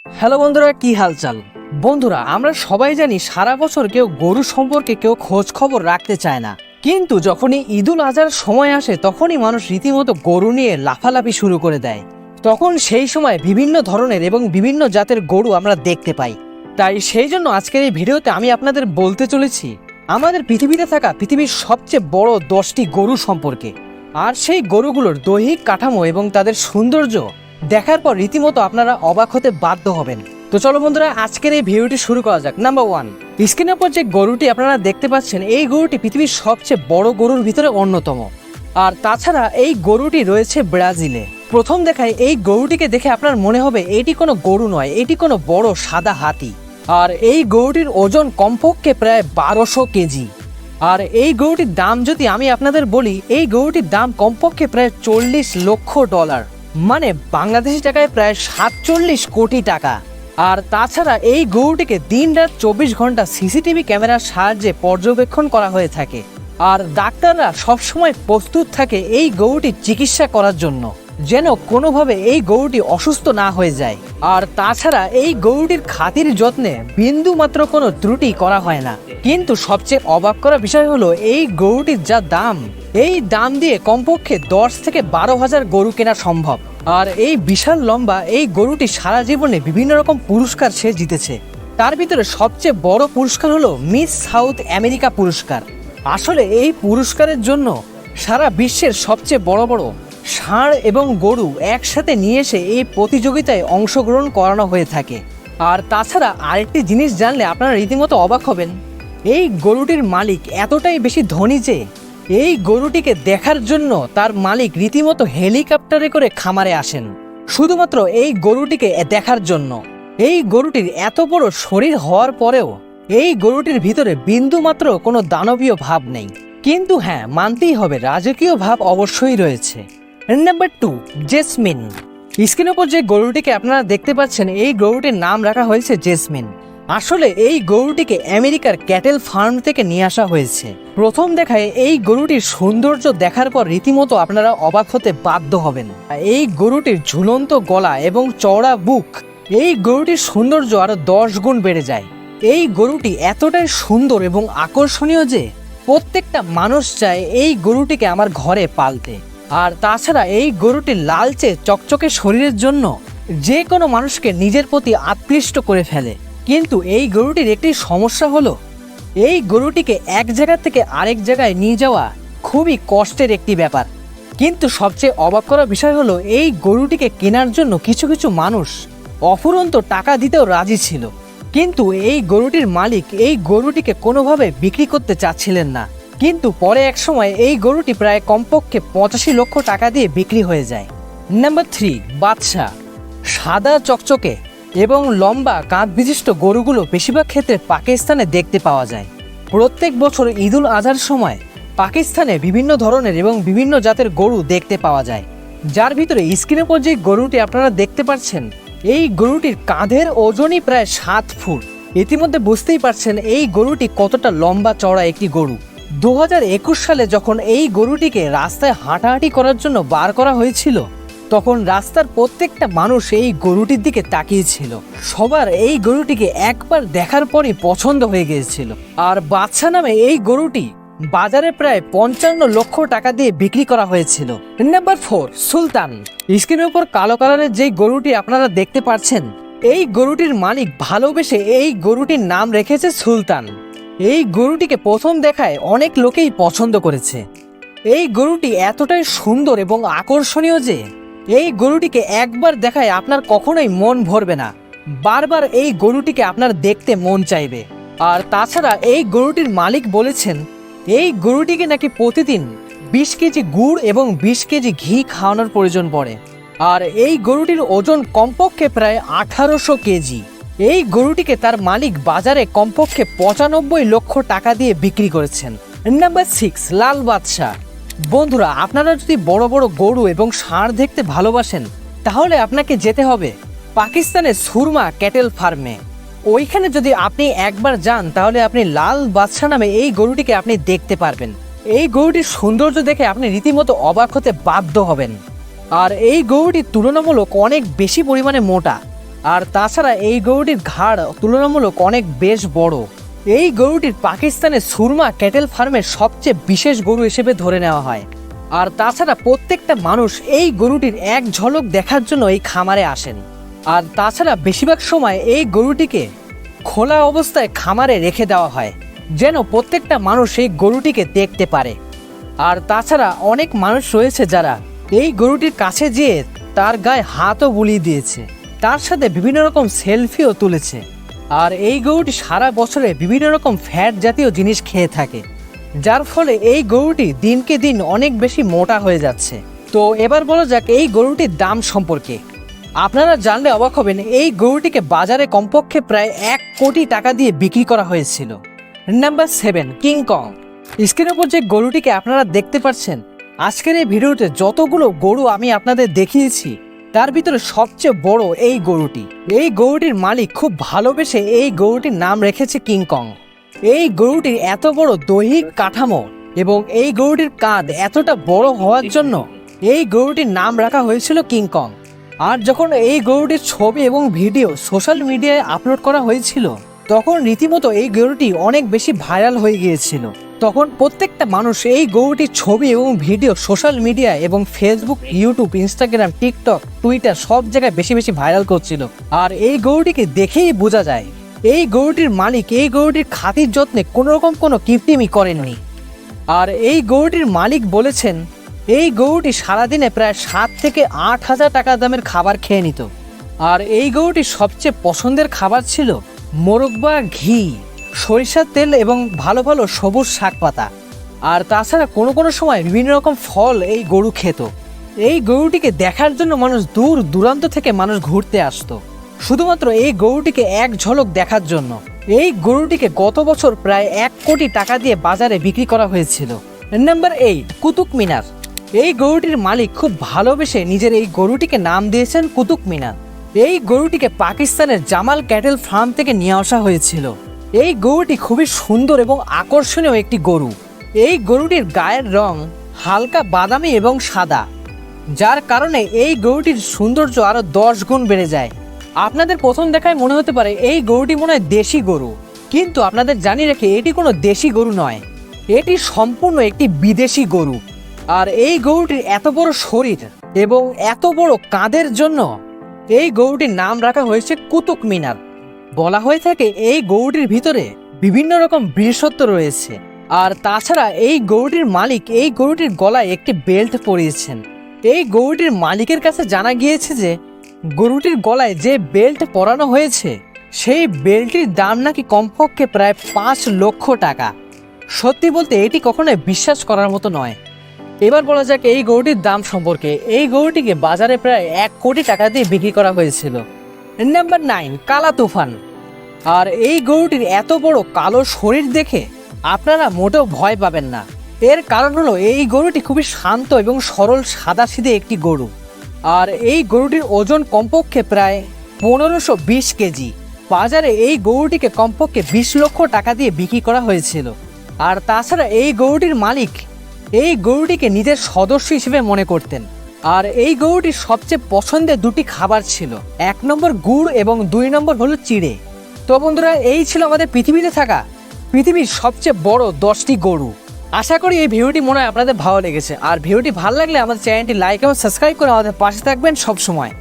Hello বন্ধুরা, কি হালচাল? বন্ধুরা, আমরা সবাই জানি সারা বছর কেউ গরু সম্পর্কে কেউ খোঁজ খবর রাখতে চায় না, কিন্তু যখনই ঈদুল আজহার সময় আসে তখনই মানুষ রীতিমতো গরু নিয়ে লাফালাফি শুরু করে দেয়। তখন সেই সময় বিভিন্ন ধরনের এবং বিভিন্ন জাতের গরু আমরা দেখতে পাই। তাই সেই জন্য আজকের এই ভিডিওতে আমি আপনাদের বলতে চলেছি আমাদের পৃথিবীতে থাকা পৃথিবীর সবচেয়ে বড় 10টি গরু সম্পর্কে। আর সেই গরুগুলোর দৈহিক কাঠামো এবং তাদের সৌন্দর্য দেখার পর রীতিমতো আপনারা অবাক হতে বাধ্য হবেন। তো চলো বন্ধুরা, আজকের এই ভিডিওটি শুরু করা যাক। নাম্বার 1, স্ক্রিনের উপর যে গরুটি আপনারা দেখতে পাচ্ছেন, এই গরুটি পৃথিবীর সবচেয়ে বড় গরুর ভিতরে অন্যতম। আর তাছাড়া এই গরুটি রয়েছে ব্রাজিলে। প্রথম দেখায় এই গরুটিকে দেখে আপনার মনে হবে এটি কোনো গরু নয়, এটি কোনো বড় সাদা হাতি। আর এই গরুটির ওজন কমপক্ষে প্রায় 1200 কেজি। আর এই গরুটির দাম যদি আমি আপনাদের বলি, এই গরুটির দাম কমপক্ষে প্রায় $40 লক্ষ, মানে বাংলাদেশি টাকায় প্রায় 47 কোটি টাকা। আর তাছাড়া এই গরুটিকে দিনরাত 24 ঘন্টা সিসিটিভি ক্যামেরার সাহায্যে পর্যবেক্ষণ করা হয়ে থাকে। আর ডাক্তাররা সবসময় প্রস্তুত থাকে এই গরুটির চিকিৎসা করার জন্য, যেন কোনোভাবে এই গরুটি অসুস্থ না হয়ে যায়। আর তাছাড়া এই গরুটির খাতির যত্নে বিন্দু মাত্র কোনো ত্রুটি করা হয় না। কিন্তু সবচেয়ে অবাক করা বিষয় হলো এই গরুটির যা দাম, এই দাম দিয়ে কমপক্ষে 10 থেকে 12 হাজার গরু কেনা সম্ভব। আর এই বিশাল লম্বা এই গরুটি সারা জীবনে বিভিন্ন রকম পুরস্কার সে জিতেছে। তার ভিতরে সবচেয়ে বড় পুরস্কার হলো মিস সাউথ আমেরিকা পুরস্কার। আসলে এই পুরস্কারের জন্য সারা বিশ্বের সবচেয়ে বড় বড় ষাঁড় এবং গরু একসাথে নিয়ে এসে এই প্রতিযোগিতায় অংশগ্রহণ করানো হয়ে থাকে। আর তাছাড়া আরেকটি জিনিস জানলে আপনারা রীতিমতো অবাক হবেন, এই গরুটির মালিক এতটাই বেশি ধনী যে এই গরুটিকে দেখার জন্য তার মালিক রীতিমতো হেলিকপ্টারে করে খামারে আসেন, শুধুমাত্র এই গরুটিকে দেখার জন্য। এই গরুটির এত বড় শরীর হওয়ার পরেও এই গরুটির ভিতরে বিন্দু মাত্র কোনো দানবীয় ভাব নেই। কিন্তু হ্যাঁ, মানতেই হবে রাজকীয় ভাব অবশ্যই রয়েছে। Number 2, jasmine. স্ক্রিনের উপর যে গরুটিকে আপনারা দেখতে পাচ্ছেন, এই গরুটির নাম রাখা হয়েছে জেসমিন। আসলে এই গরুটিকে আমেরিকার ক্যাটেল ফার্ম থেকে নিয়ে আসা হয়েছে। প্রথম দেখায় এই গরুটির সৌন্দর্য দেখার পর রীতিমতো আপনারা অবাক হতে বাধ্য হবেন। এই গরুটির ঝুলন্ত গলা এবং চওড়া বুক এই গরুটির সৌন্দর্য আরো 10 গুণ বেড়ে যায়। এই গরুটি এতটাই সুন্দর এবং আকর্ষণীয় যে প্রত্যেকটা মানুষ চায় এই গরুটিকে আমার ঘরে পালতে। আর তাছাড়া এই গরুটির লালচে চকচকে শরীরের জন্য যে কোনো মানুষকে নিজের প্রতি আকৃষ্ট করে ফেলে। কিন্তু এই গরুটির একটি সমস্যা হলো, এই গরুটিকে এক জায়গা থেকে আরেক জায়গায় নিয়ে যাওয়া খুবই কষ্টের একটি ব্যাপার। কিন্তু সবচেয়ে অবাক করা বিষয় হলো, এই গরুটিকে কেনার জন্য কিছু কিছু মানুষ অফুরন্ত টাকা দিতেও রাজি ছিল। কিন্তু এই গরুটির মালিক এই গরুটিকে কোনোভাবে বিক্রি করতে চাচ্ছিলেন না। কিন্তু পরে এক সময় এই গরুটি প্রায় কমপক্ষে 85 লক্ষ টাকা দিয়ে বিক্রি হয়ে যায়। নাম্বার 3, বাদশা। সাদা চকচকে এবং লম্বা কাঁধ বিশিষ্ট গরুগুলো বেশিরভাগ ক্ষেত্রে পাকিস্তানে দেখতে পাওয়া যায়। প্রত্যেক বছর ঈদুল আজহার সময় পাকিস্তানে বিভিন্ন ধরনের এবং বিভিন্ন জাতের গরু দেখতে পাওয়া যায়, যার ভিতরে স্ক্রিনের উপর যে গরুটি আপনারা দেখতে পাচ্ছেন, এই গরুটির কাঁধের ওজনই প্রায় 7 ফুট। ইতিমধ্যে বুঝতেই পারছেন এই গরুটি কতটা লম্বা চওড়া একটি গরু। 2021 সালে যখন এই গরুটিকে রাস্তায় হাঁটাহাঁটি করার জন্য বার করা হয়েছিল, তখন রাস্তার প্রত্যেকটা মানুষ এই গরুটির দিকে তাকিয়েছিল। সবার এই গরুটিকে একবার দেখার পরই পছন্দ হয়ে গিয়েছিল। আর বাদশা নামে এই গরুটি বাজারে প্রায় 55 লক্ষ টাকা দিয়ে বিক্রি করা হয়েছিল। নাম্বার 4, সুলতান। স্ক্রিনের উপর কালো কালারের যেই গরুটি আপনারা দেখতে পাচ্ছেন, এই গরুটির মালিক ভালোবেসে এই গরুটির নাম রেখেছে সুলতান। এই গরুটিকে প্রথম দেখায় অনেক লোকেই পছন্দ করেছে। এই গরুটি এতটাই সুন্দর এবং আকর্ষণীয় যে এই গরুটিকে একবার দেখায় আপনার কখনোই মন ভরবে না, বারবার এই গরুটিকে আপনার দেখতে মন চাইবে। আর তাছাড়া এই গরুটির মালিক বলেছেন এই গরুটিকে নাকি প্রতিদিন 20 কেজি গুড় এবং 20 কেজি ঘি খাওয়ানোর প্রয়োজন পড়ে। আর এই গরুটির ওজন কমপক্ষে প্রায় 1800 কেজি। এই গরুটিকে তার মালিক বাজারে কমপক্ষে 95 লক্ষ টাকা দিয়ে বিক্রি করেছেন। নাম্বার 6, লাল বাদশাহ। বন্ধুরা, আপনারা যদি বড় বড় গরু এবং ষাঁড় দেখতে ভালোবাসেন, তাহলে আপনাকে যেতে হবে পাকিস্তানের সুরমা ক্যাটেল ফার্মে। ওইখানে যদি আপনি একবার যান, তাহলে আপনি লাল বাদশাহ নামে এই গরুটিকে আপনি দেখতে পারবেন। এই গরুটির সৌন্দর্য দেখে আপনি রীতিমতো অবাক হতে বাধ্য হবেন। আর এই গরুটি তুলনামূলক অনেক বেশি পরিমাণে মোটা। আর তাছাড়া এই গরুটির ঘাড় তুলনামূলক অনেক বেশ বড়। এই গরুটির পাকিস্তানের সুরমা ক্যাটেল ফার্মের সবচেয়ে বিশেষ গরু হিসেবে ধরে নেওয়া হয়। আর তাছাড়া প্রত্যেকটা মানুষ এই গরুটির এক ঝলক দেখার জন্য এই খামারে আসেন। আর তাছাড়া বেশিরভাগ সময় এই গরুটিকে খোলা অবস্থায় খামারে রেখে দেওয়া হয়, যেন প্রত্যেকটা মানুষ এই গরুটিকে দেখতে পারে। আর তাছাড়া অনেক মানুষ রয়েছে যারা এই গরুটির কাছে যেয়ে তার গায়ে হাতও বুলিয়ে দিয়েছে, তার সাথে বিভিন্ন রকম সেলফিও তুলেছে। আর এই গরুটি সারা বছরে বিভিন্ন রকম ফ্যাট জাতীয় জিনিস খেয়ে থাকে, যার ফলে এই গরুটি দিনকে দিন অনেক বেশি মোটা হয়ে যাচ্ছে। তো এবার বলা যাক এই গরুটির দাম সম্পর্কে। আপনারা জানলে অবাক হবেন, এই গরুটিকে বাজারে কমপক্ষে প্রায় 1 কোটি টাকা দিয়ে বিক্রি করা হয়েছিল। Number 7, King Kong. স্ক্রিনের উপর যে গরুটিকে আপনারা দেখতে পাচ্ছেন, আজকের এই ভিডিওতে যতগুলো গরু আমি আপনাদের দেখিয়েছি তার ভিতরে সবচেয়ে বড় এই গরুটি। এই গরুটির মালিক খুব ভালোবেসে এই গরুটির নাম রেখেছে কিংকং। এই গরুটির এত বড় দৈহিক কাঠামো এবং এই গরুটির কাঁধ এতটা বড় হওয়ার জন্য এই গরুটির নাম রাখা হয়েছিল কিংকং। আর যখন এই গরুটির ছবি এবং ভিডিও সোশ্যাল মিডিয়ায় আপলোড করা হয়েছিল, তখন রীতিমতো এই গরুটি অনেক বেশি ভাইরাল হয়ে গিয়েছিল। তখন প্রত্যেকটা মানুষ এই গরুটির ছবি এবং ভিডিও সোশ্যাল মিডিয়া এবং Facebook, YouTube, Instagram, TikTok, Twitter সব জায়গায় বেশি বেশি ভাইরাল করছিল। আর এই গরুটিকে দেখেই বোঝা যায় এই গরুটির মালিক এই গরুটির খাতির যত্নে কোনোরকম কোনো কৃত্রিমই করেননি। আর এই গরুটির মালিক বলেছেন এই গরুটি সারাদিনে প্রায় 7 থেকে 8 হাজার টাকা দামের খাবার খেয়ে নিত। আর এই গরুটির সবচেয়ে পছন্দের খাবার ছিল মোরব্বা, ঘি, সরিষার তেল এবং ভালো ভালো সবুজ শাক পাতা। আর তাছাড়া কোনো কোনো সময় বিভিন্ন রকম ফল এই গরু খেত। এই গরুটিকে দেখার জন্য মানুষ দূর দূরান্ত থেকে মানুষ ঘুরতে আসতো শুধুমাত্র এই গরুটিকে এক ঝলক দেখার জন্য। এই গরুটিকে গত বছর প্রায় 1 কোটি টাকা দিয়ে বাজারে বিক্রি করা হয়েছিল। নাম্বার 8, কুতুব মিনার। এই গরুটির মালিক খুব ভালোবেসে নিজের এই গরুটিকে নাম দিয়েছেন কুতুব মিনার। এই গরুটিকে পাকিস্তানের জামাল ক্যাটেল ফার্ম থেকে নিয়ে আসা হয়েছিল। এই গরুটি খুবই সুন্দর এবং আকর্ষণীয় একটি গরু। এই গরুটির গায়ের রং হালকা বাদামি এবং সাদা, যার কারণে এই গরুটির সৌন্দর্য আরো 10 গুণ বেড়ে যায়। আপনাদের প্রথম দেখায় মনে হতে পারে এই গরুটি মনে হয় দেশি গরু, কিন্তু আপনাদের জানিয়ে রেখে এটি কোনো দেশি গরু নয়, এটি সম্পূর্ণ একটি বিদেশি গরু। আর এই গরুটির এত বড় শরীর এবং এত বড় কাঁধের জন্য এই গরুটির নাম রাখা হয়েছে কুতুব মিনার। বলা হয়ে থাকে এই গরুটির ভিতরে বিভিন্ন রকম বীরত্ব রয়েছে। আর তাছাড়া এই গরুটির মালিক এই গরুটির গলায় একটি বেল্ট পরিয়েছেন। এই গরুটির মালিকের কাছে জানা গিয়েছে যে গরুটির গলায় যে বেল্ট পরানো হয়েছে সেই বেল্টটির দাম নাকি কমপক্ষে প্রায় 5 লক্ষ টাকা। সত্যি বলতে এটি কখনোই বিশ্বাস করার মতো নয়। এবার বলা যাক এই গরুটির দাম সম্পর্কে। এই গরুটিকে বাজারে প্রায় 1 কোটি টাকা দিয়ে বিক্রি করা হয়েছিল। নাম্বার 9, কালা তুফান। আর এই গরুটির এত বড় কালো শরীর দেখে আপনারা মোটেও ভয় পাবেন না। এর কারণ হলো এই গরুটি খুবই শান্ত এবং সরল সাদাসিধে একটি গরু। আর এই গরুটির ওজন কমপক্ষে প্রায় 1520 কেজি। বাজারে এই গরুটিকে কমপক্ষে 20 লক্ষ টাকা দিয়ে বিক্রি করা হয়েছিল। আর তাছাড়া এই গরুটির মালিক এই গরুটিকে নিজের সদস্য হিসেবে মনে করতেন। আর এই গরুটির সবচেয়ে পছন্দের 2টি খাবার ছিল, 1 নম্বর গুড় এবং 2 নম্বর হলো চিড়ে। তো বন্ধুরা, এই ছিল আমাদের পৃথিবীতে থাকা পৃথিবীর সবচেয়ে বড় 10টি গরু। আশা করি এই ভিডিওটি মনে হয় আপনাদের ভালো লেগেছে। আর ভিডিওটি ভালো লাগলে আমাদের চ্যানেলটি লাইক এবং সাবস্ক্রাইব করে আমাদের পাশে থাকবেন সব সময়।